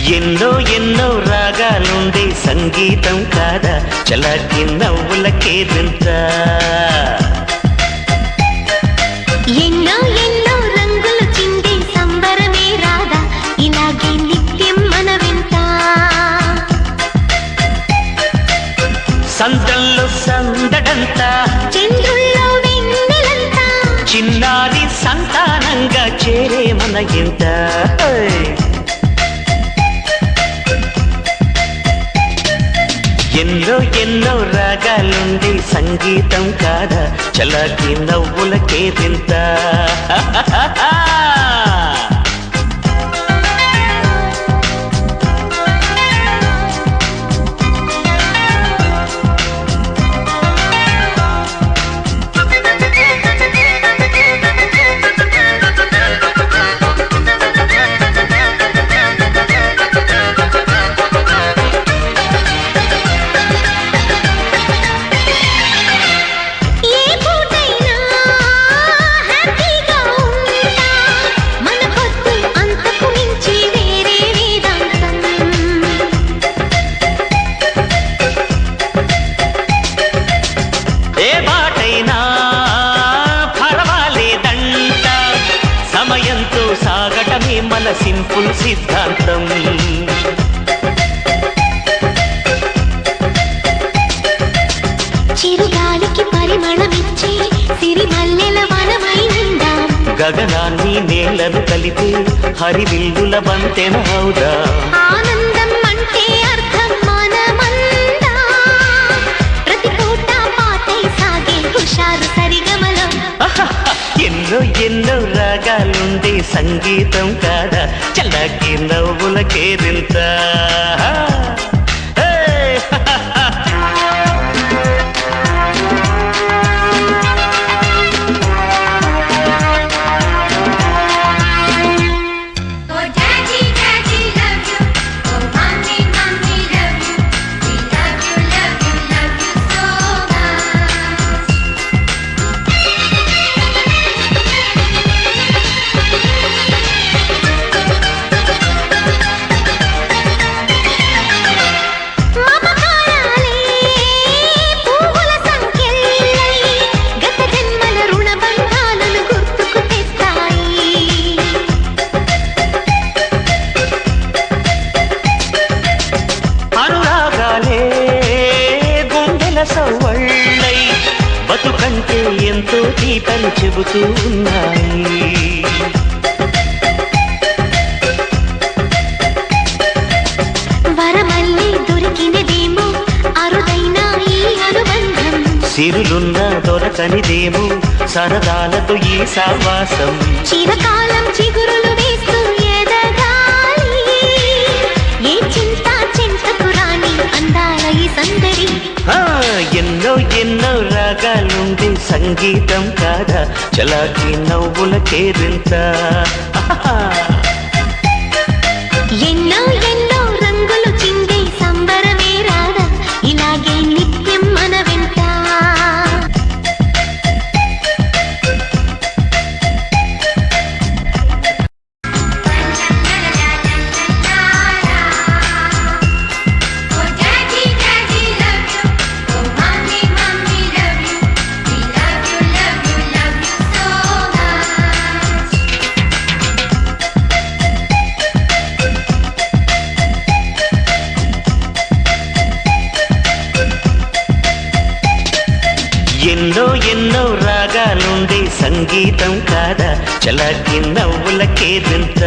ఎన్నో ఎన్నో రాగాలుండే సంగీతం కాదా చలాకి నవ్వులకేదంత ఎన్నో ఎన్నో రంగులు చిందే సంబరమే రాదా ఇలాగే నిత్యం మన వెంట సందల్లో సందడంతా చంద్రుల్లో వెన్నెలంతా చిన్నారి సంతానంగా చేరే మన ఇంత ఎన్నో ఎన్నో రాగాలుండి సంగీతం కాదా చలాకి నవ్వులకేదింత సాగటమే మన సింపుల్ సిద్ధాంతం చిరుగాలికి పరిమళమిచ్చే సిరిమల్లెల వనమైనందా గగనాన్ని నేలను కలిపే హరివిల్లుల బంతెన హౌదా ఆనందం అంటే అర్థం మనమందా ప్రతి పూట పాటై సాగే హుషారు సరిగమలో ఎన్నో ఎన్నో రాగాలుండే సంగీతం కాదా చలాకి నవ్వులకేదింత సవ్వళ్ళై బతుకంటే ఎంతో తీపని చెబుతూ ఉన్నాయి వరమల్లి దొరికినదేమో అరుదైన ఈ అనుబంధం సిరులున్న దొరకనిదేమో సరదాలతో ఈ సావాసం చిరకాలం చిగురులు వేస్తూ ఎదగాలి ఏ చింత చింతకు రాని అందాల ఈ సందడి ఎన్నో ఎన్నో రాగాలుండే సంగీతం కాదా చలాకి నవ్వులకేదింత ఎన్నో ఎన్నో రంగులు చిందే సంబరమే రాదా ఇలాగే నిత్యం మన వెంట ఎన్నో ఎన్నో రాగాలుండే సంగీతం కాదా చలాకి నవ్వులకేదింత